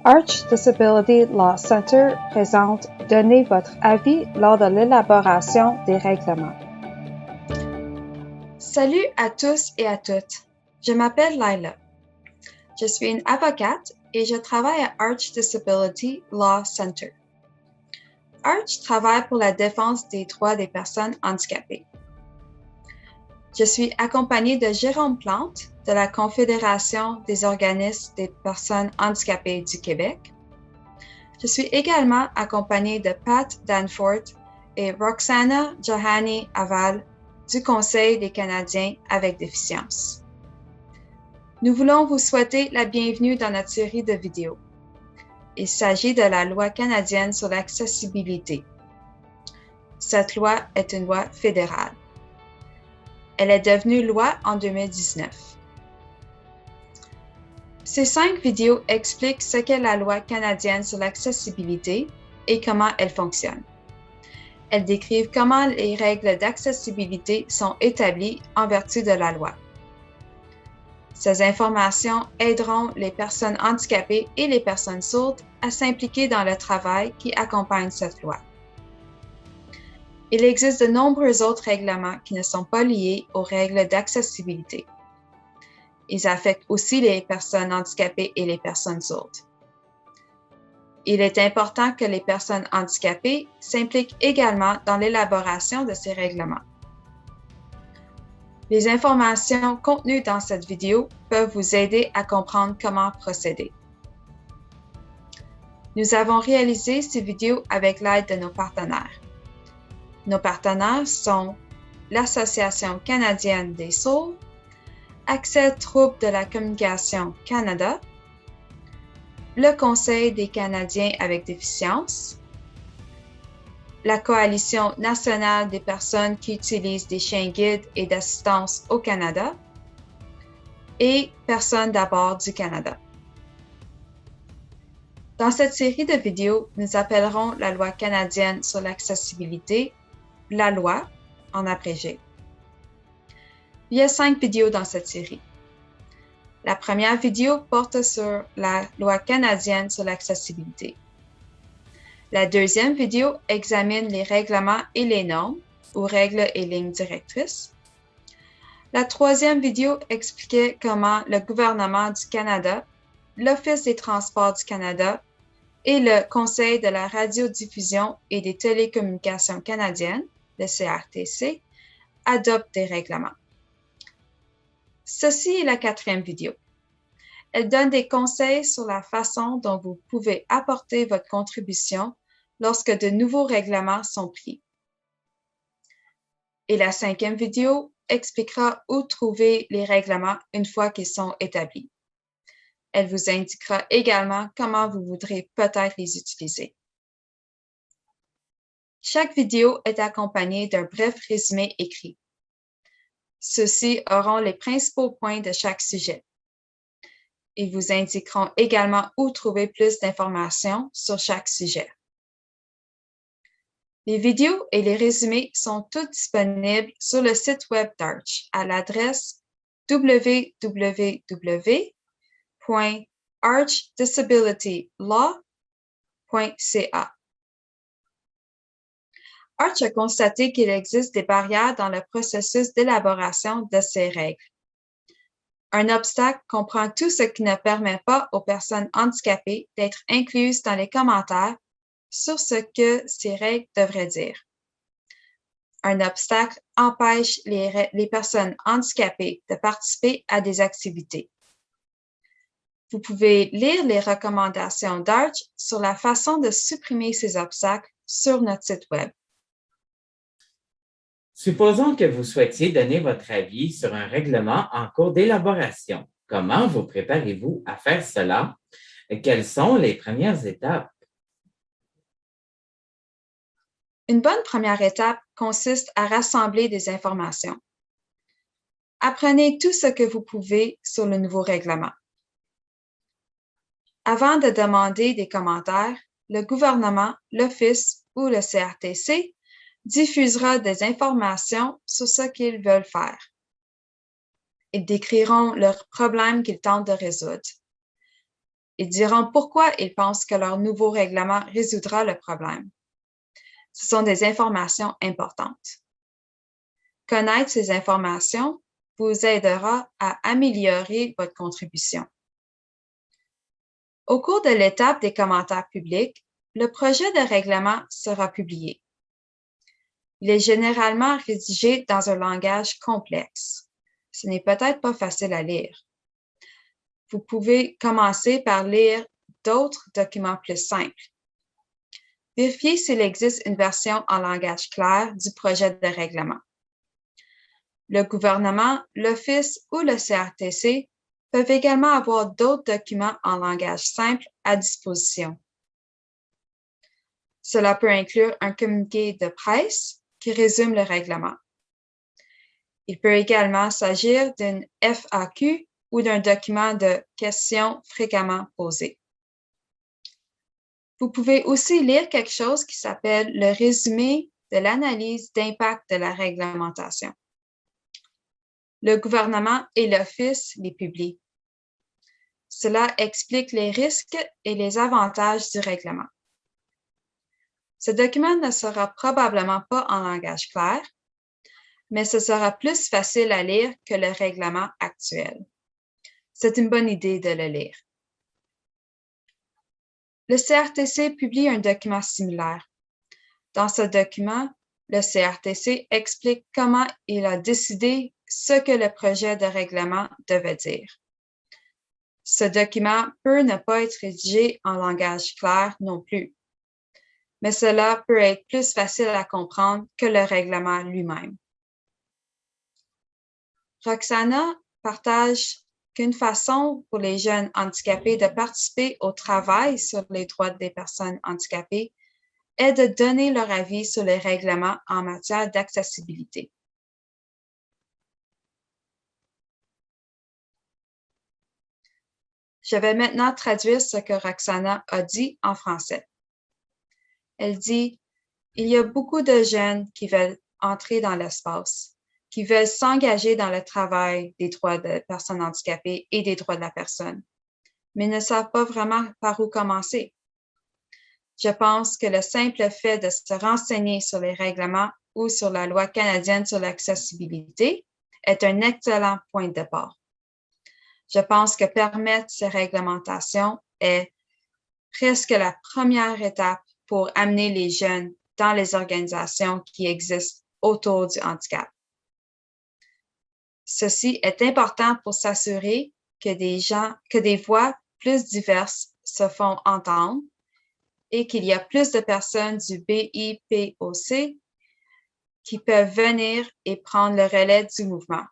Arch Disability Law Center présente Donnez votre avis lors de l'élaboration des règlements. Salut à tous et à toutes. Je m'appelle Laila. Je suis une avocate et je travaille à Arch Disability Law Center. Arch travaille pour la défense des droits des personnes handicapées. Je suis accompagnée de Jérôme Plante de la Confédération des organismes des personnes handicapées du Québec. Je suis également accompagnée de Pat Danforth et Roxana Johanny Aval du Conseil des Canadiens avec déficience. Nous voulons vous souhaiter la bienvenue dans notre série de vidéos. Il s'agit de la loi canadienne sur l'accessibilité. Cette loi est une loi fédérale. Elle est devenue loi en 2019. Ces 5 vidéos expliquent ce qu'est la loi canadienne sur l'accessibilité et comment elle fonctionne. Elles décrivent comment les règles d'accessibilité sont établies en vertu de la loi. Ces informations aideront les personnes handicapées et les personnes sourdes à s'impliquer dans le travail qui accompagne cette loi. Il existe de nombreux autres règlements qui ne sont pas liés aux règles d'accessibilité. Ils affectent aussi les personnes handicapées et les personnes sourdes. Il est important que les personnes handicapées s'impliquent également dans l'élaboration de ces règlements. Les informations contenues dans cette vidéo peuvent vous aider à comprendre comment procéder. Nous avons réalisé ces vidéos avec l'aide de nos partenaires. Nos partenaires sont l'Association canadienne des sourds, Accès Troubles de la communication Canada, le Conseil des Canadiens avec déficience, la Coalition nationale des personnes qui utilisent des chiens guides et d'assistance au Canada et Personnes d'abord du Canada. Dans cette série de vidéos, nous appellerons la loi canadienne sur l'accessibilité, la loi, en abrégé. Il y a 5 vidéos dans cette série. La première vidéo porte sur la loi canadienne sur l'accessibilité. La deuxième vidéo examine les règlements et les normes, ou règles et lignes directrices. La troisième vidéo expliquait comment le gouvernement du Canada, l'Office des transports du Canada et le Conseil de la radiodiffusion et des télécommunications canadiennes, le CRTC, adoptent des règlements. Ceci est la 4e vidéo. Elle donne des conseils sur la façon dont vous pouvez apporter votre contribution lorsque de nouveaux règlements sont pris. Et la 5e vidéo expliquera où trouver les règlements une fois qu'ils sont établis. Elle vous indiquera également comment vous voudrez peut-être les utiliser. Chaque vidéo est accompagnée d'un bref résumé écrit. Ceux-ci auront les principaux points de chaque sujet. Ils vous indiqueront également où trouver plus d'informations sur chaque sujet. Les vidéos et les résumés sont tous disponibles sur le site web d'Arch à l'adresse www.archdisabilitylaw.ca. Arch a constaté qu'il existe des barrières dans le processus d'élaboration de ces règles. Un obstacle comprend tout ce qui ne permet pas aux personnes handicapées d'être incluses dans les commentaires sur ce que ces règles devraient dire. Un obstacle empêche les personnes handicapées de participer à des activités. Vous pouvez lire les recommandations d'Arch sur la façon de supprimer ces obstacles sur notre site web. Supposons que vous souhaitiez donner votre avis sur un règlement en cours d'élaboration. Comment vous préparez-vous à faire cela? Quelles sont les premières étapes? Une bonne première étape consiste à rassembler des informations. Apprenez tout ce que vous pouvez sur le nouveau règlement. Avant de demander des commentaires, le gouvernement, l'Office ou le CRTC diffusera des informations sur ce qu'ils veulent faire. Ils décriront leurs problèmes qu'ils tentent de résoudre. Ils diront pourquoi ils pensent que leur nouveau règlement résoudra le problème. Ce sont des informations importantes. Connaître ces informations vous aidera à améliorer votre contribution. Au cours de l'étape des commentaires publics, le projet de règlement sera publié. Il est généralement rédigé dans un langage complexe. Ce n'est peut-être pas facile à lire. Vous pouvez commencer par lire d'autres documents plus simples. Vérifiez s'il existe une version en langage clair du projet de règlement. Le gouvernement, l'Office ou le CRTC peuvent également avoir d'autres documents en langage simple à disposition. Cela peut inclure un communiqué de presse qui résume le règlement. Il peut également s'agir d'une FAQ ou d'un document de questions fréquemment posées. Vous pouvez aussi lire quelque chose qui s'appelle le résumé de l'analyse d'impact de la réglementation. Le gouvernement et l'Office les publient. Cela explique les risques et les avantages du règlement. Ce document ne sera probablement pas en langage clair, mais ce sera plus facile à lire que le règlement actuel. C'est une bonne idée de le lire. Le CRTC publie un document similaire. Dans ce document, le CRTC explique comment il a décidé ce que le projet de règlement devait dire. Ce document peut ne pas être rédigé en langage clair non plus, mais cela peut être plus facile à comprendre que le règlement lui-même. Roxana partage qu'une façon pour les jeunes handicapés de participer au travail sur les droits des personnes handicapées est de donner leur avis sur les règlements en matière d'accessibilité. Je vais maintenant traduire ce que Roxana a dit en français. Elle dit « Il y a beaucoup de jeunes qui veulent entrer dans l'espace, qui veulent s'engager dans le travail des droits des personnes handicapées et des droits de la personne, mais ne savent pas vraiment par où commencer. Je pense que le simple fait de se renseigner sur les règlements ou sur la loi canadienne sur l'accessibilité est un excellent point de départ. Je pense que permettre ces réglementations est presque la première étape pour amener les jeunes dans les organisations qui existent autour du handicap. Ceci est important pour s'assurer que des voix plus diverses se font entendre et qu'il y a plus de personnes du BIPOC qui peuvent venir et prendre le relais du mouvement.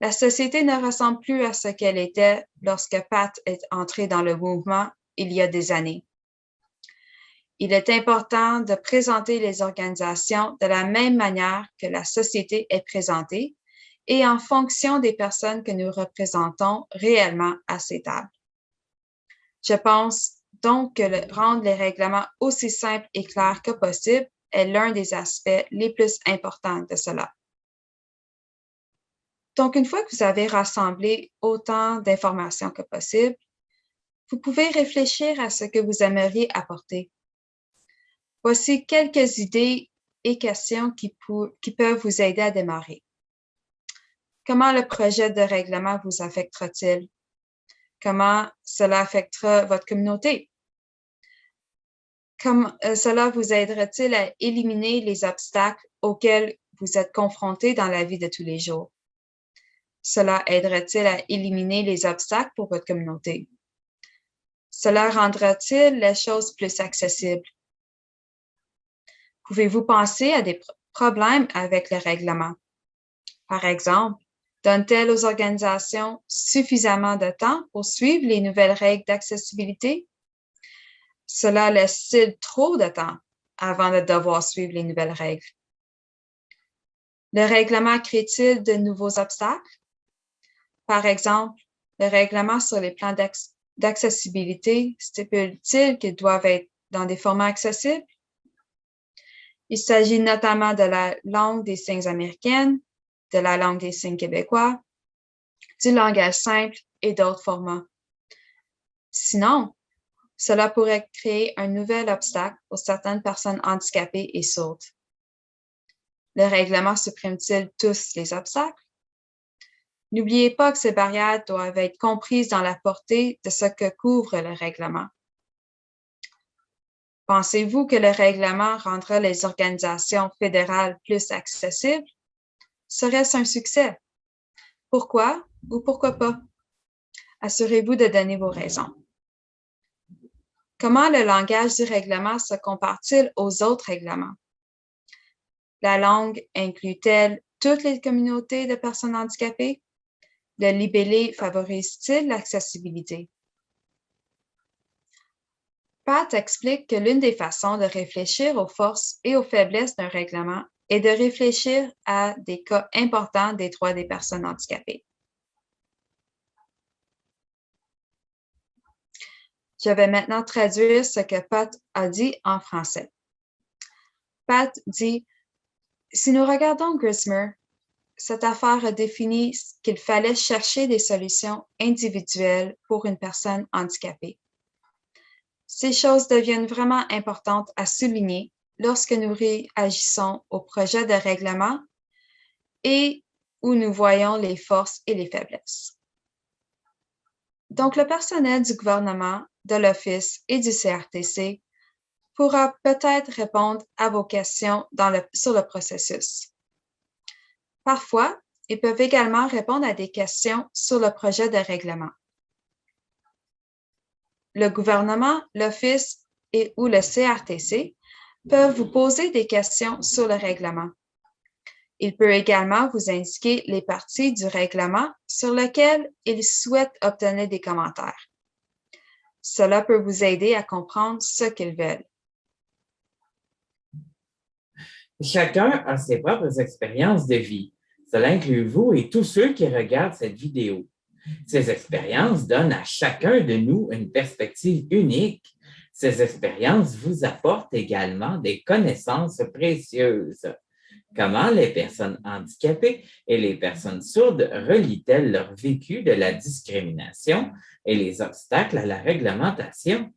La société ne ressemble plus à ce qu'elle était lorsque Pat est entré dans le mouvement il y a des années. Il est important de présenter les organisations de la même manière que la société est présentée et en fonction des personnes que nous représentons réellement à ces tables. Je pense donc que rendre les règlements aussi simples et clairs que possible est l'un des aspects les plus importants de cela. Donc, une fois que vous avez rassemblé autant d'informations que possible, vous pouvez réfléchir à ce que vous aimeriez apporter. Voici quelques idées et questions qui peuvent vous aider à démarrer. Comment le projet de règlement vous affectera-t-il? Comment cela affectera votre communauté? Cela vous aidera-t-il à éliminer les obstacles auxquels vous êtes confrontés dans la vie de tous les jours? Cela aidera-t-il à éliminer les obstacles pour votre communauté? Cela rendra-t-il les choses plus accessibles? Pouvez-vous penser à des problèmes avec le règlement? Par exemple, donne-t-elle aux organisations suffisamment de temps pour suivre les nouvelles règles d'accessibilité? Cela laisse-t-il trop de temps avant de devoir suivre les nouvelles règles? Le règlement crée-t-il de nouveaux obstacles? Par exemple, le règlement sur les plans d'accessibilité stipule-t-il qu'ils doivent être dans des formats accessibles? Il s'agit notamment de la langue des signes américaine, de la langue des signes québécois, du langage simple et d'autres formats. Sinon, cela pourrait créer un nouvel obstacle pour certaines personnes handicapées et sourdes. Le règlement supprime-t-il tous les obstacles? N'oubliez pas que ces barrières doivent être comprises dans la portée de ce que couvre le règlement. Pensez-vous que le règlement rendra les organisations fédérales plus accessibles? Serait-ce un succès? Pourquoi ou pourquoi pas? Assurez-vous de donner vos raisons. Comment le langage du règlement se compare-t-il aux autres règlements? La langue inclut-elle toutes les communautés de personnes handicapées? Le libellé favorise-t-il l'accessibilité? Pat explique que l'une des façons de réfléchir aux forces et aux faiblesses d'un règlement est de réfléchir à des cas importants des droits des personnes handicapées. Je vais maintenant traduire ce que Pat a dit en français. Pat dit: si nous regardons Grismer, cette affaire a défini qu'il fallait chercher des solutions individuelles pour une personne handicapée. Ces choses deviennent vraiment importantes à souligner lorsque nous réagissons au projet de règlement et où nous voyons les forces et les faiblesses. Donc, le personnel du gouvernement, de l'Office et du CRTC pourra peut-être répondre à vos questions sur le processus. Parfois, ils peuvent également répondre à des questions sur le projet de règlement. Le gouvernement, l'Office ou le CRTC peuvent vous poser des questions sur le règlement. Il peut également vous indiquer les parties du règlement sur lesquelles il souhaite obtenir des commentaires. Cela peut vous aider à comprendre ce qu'ils veulent. Chacun a ses propres expériences de vie. Cela inclut vous et tous ceux qui regardent cette vidéo. Ces expériences donnent à chacun de nous une perspective unique. Ces expériences vous apportent également des connaissances précieuses. Comment les personnes handicapées et les personnes sourdes relient-elles leur vécu de la discrimination et les obstacles à la réglementation?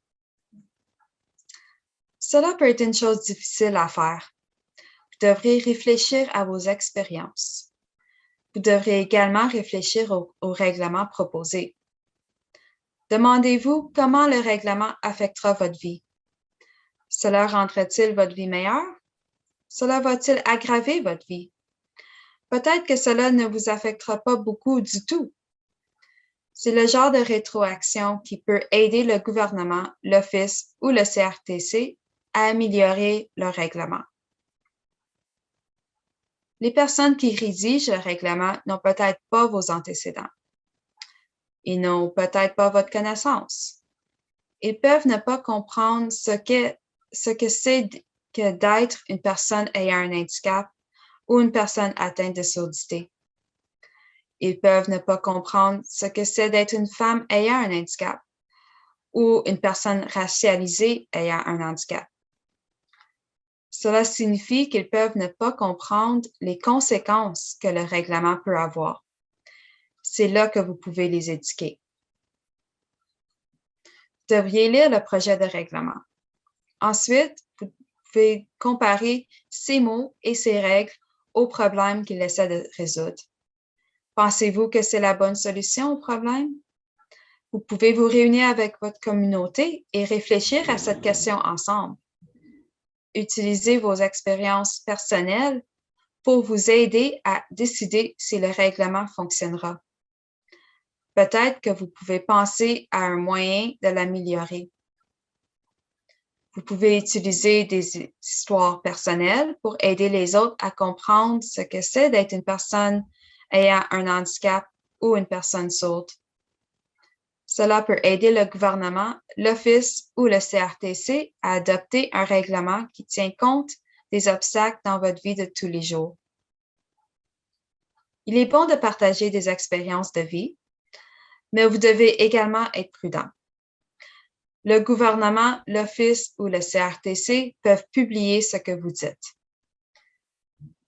Cela peut être une chose difficile à faire. Vous devrez réfléchir à vos expériences. Vous devrez également réfléchir au règlement proposé. Demandez-vous comment le règlement affectera votre vie. Cela rendra-t-il votre vie meilleure? Cela va-t-il aggraver votre vie? Peut-être que cela ne vous affectera pas beaucoup du tout. C'est le genre de rétroaction qui peut aider le gouvernement, l'Office ou le CRTC à améliorer leur règlement. Les personnes qui rédigent le règlement n'ont peut-être pas vos antécédents. Ils n'ont peut-être pas votre connaissance. Ils peuvent ne pas comprendre ce que c'est que d'être une personne ayant un handicap ou une personne atteinte de surdité. Ils peuvent ne pas comprendre ce que c'est d'être une femme ayant un handicap ou une personne racialisée ayant un handicap. Cela signifie qu'ils peuvent ne pas comprendre les conséquences que le règlement peut avoir. C'est là que vous pouvez les éduquer. Vous devriez lire le projet de règlement. Ensuite, vous pouvez comparer ces mots et ces règles aux problèmes qu'il essaie de résoudre. Pensez-vous que c'est la bonne solution au problème? Vous pouvez vous réunir avec votre communauté et réfléchir à cette question ensemble. Utilisez vos expériences personnelles pour vous aider à décider si le règlement fonctionnera. Peut-être que vous pouvez penser à un moyen de l'améliorer. Vous pouvez utiliser des histoires personnelles pour aider les autres à comprendre ce que c'est d'être une personne ayant un handicap ou une personne sourde. Cela peut aider le gouvernement, l'Office ou le CRTC à adopter un règlement qui tient compte des obstacles dans votre vie de tous les jours. Il est bon de partager des expériences de vie, mais vous devez également être prudent. Le gouvernement, l'Office ou le CRTC peuvent publier ce que vous dites.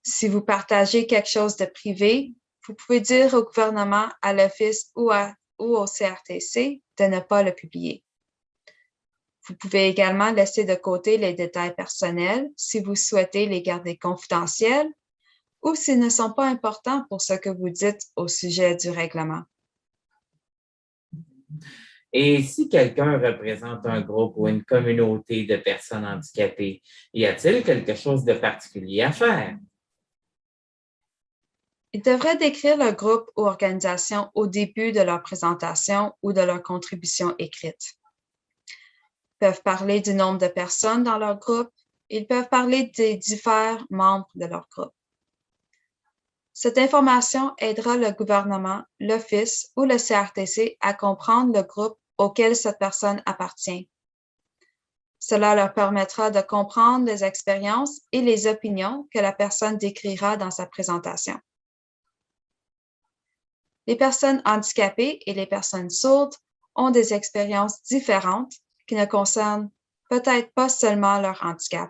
Si vous partagez quelque chose de privé, vous pouvez dire au gouvernement, à l'Office ou ou au CRTC de ne pas le publier. Vous pouvez également laisser de côté les détails personnels si vous souhaitez les garder confidentiels ou s'ils ne sont pas importants pour ce que vous dites au sujet du règlement. Et si quelqu'un représente un groupe ou une communauté de personnes handicapées, y a-t-il quelque chose de particulier à faire? Ils devraient décrire le groupe ou organisation au début de leur présentation ou de leur contribution écrite. Ils peuvent parler du nombre de personnes dans leur groupe. Ils peuvent parler des divers membres de leur groupe. Cette information aidera le gouvernement, l'Office ou le CRTC à comprendre le groupe auquel cette personne appartient. Cela leur permettra de comprendre les expériences et les opinions que la personne décrira dans sa présentation. Les personnes handicapées et les personnes sourdes ont des expériences différentes qui ne concernent peut-être pas seulement leur handicap.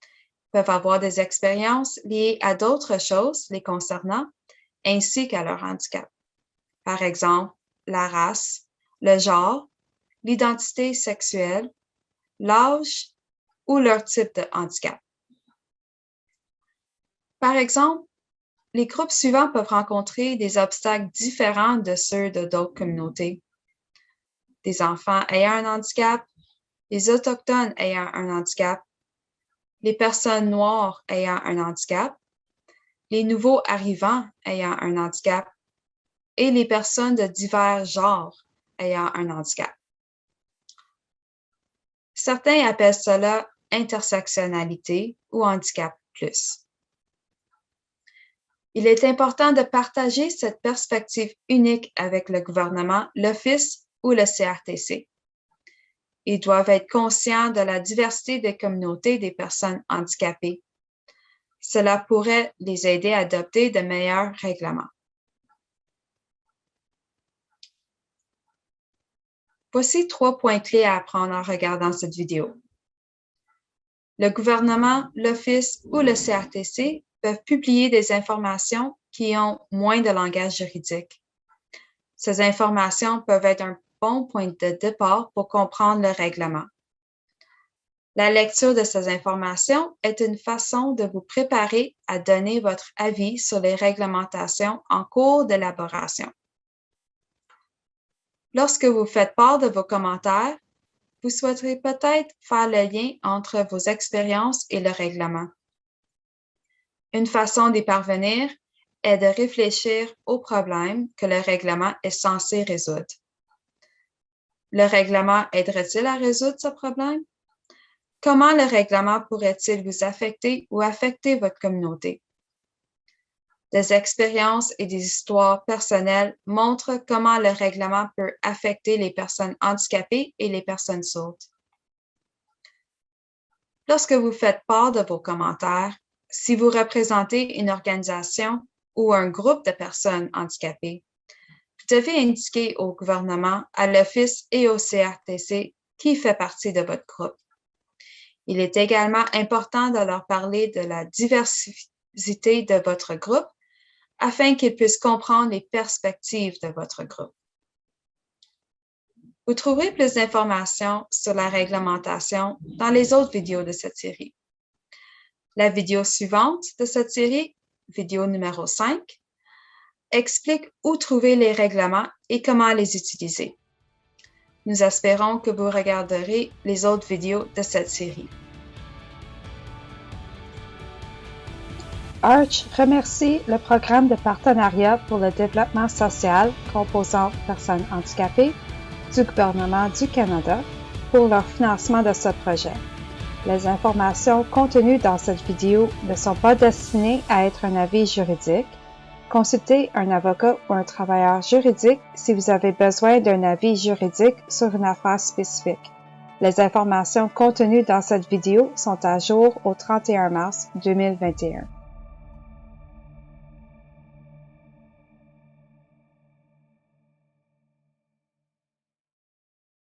Ils peuvent avoir des expériences liées à d'autres choses les concernant, ainsi qu'à leur handicap. Par exemple, la race, le genre, l'identité sexuelle, l'âge ou leur type de handicap. Par exemple, les groupes suivants peuvent rencontrer des obstacles différents de ceux de d'autres communautés. Des enfants ayant un handicap, les autochtones ayant un handicap, les personnes noires ayant un handicap, les nouveaux arrivants ayant un handicap et les personnes de divers genres ayant un handicap. Certains appellent cela intersectionnalité ou handicap plus. Il est important de partager cette perspective unique avec le gouvernement, l'Office ou le CRTC. Ils doivent être conscients de la diversité des communautés des personnes handicapées. Cela pourrait les aider à adopter de meilleurs règlements. Voici 3 points clés à apprendre en regardant cette vidéo. Le gouvernement, l'Office ou le CRTC peuvent publier des informations qui ont moins de langage juridique. Ces informations peuvent être un bon point de départ pour comprendre le règlement. La lecture de ces informations est une façon de vous préparer à donner votre avis sur les réglementations en cours d'élaboration. Lorsque vous faites part de vos commentaires, vous souhaiterez peut-être faire le lien entre vos expériences et le règlement. Une façon d'y parvenir est de réfléchir aux problèmes que le règlement est censé résoudre. Le règlement aiderait-il à résoudre ce problème? Comment le règlement pourrait-il vous affecter ou affecter votre communauté? Des expériences et des histoires personnelles montrent comment le règlement peut affecter les personnes handicapées et les personnes sourdes. Lorsque vous faites part de vos commentaires, si vous représentez une organisation ou un groupe de personnes handicapées, vous devez indiquer au gouvernement, à l'Office et au CRTC qui fait partie de votre groupe. Il est également important de leur parler de la diversité de votre groupe afin qu'ils puissent comprendre les perspectives de votre groupe. Vous trouverez plus d'informations sur la réglementation dans les autres vidéos de cette série. La vidéo suivante de cette série, vidéo numéro 5, explique où trouver les règlements et comment les utiliser. Nous espérons que vous regarderez les autres vidéos de cette série. Arch remercie le programme de partenariat pour le développement social composant personnes handicapées du gouvernement du Canada pour leur financement de ce projet. Les informations contenues dans cette vidéo ne sont pas destinées à être un avis juridique. Consultez un avocat ou un travailleur juridique si vous avez besoin d'un avis juridique sur une affaire spécifique. Les informations contenues dans cette vidéo sont à jour au 31 mars 2021.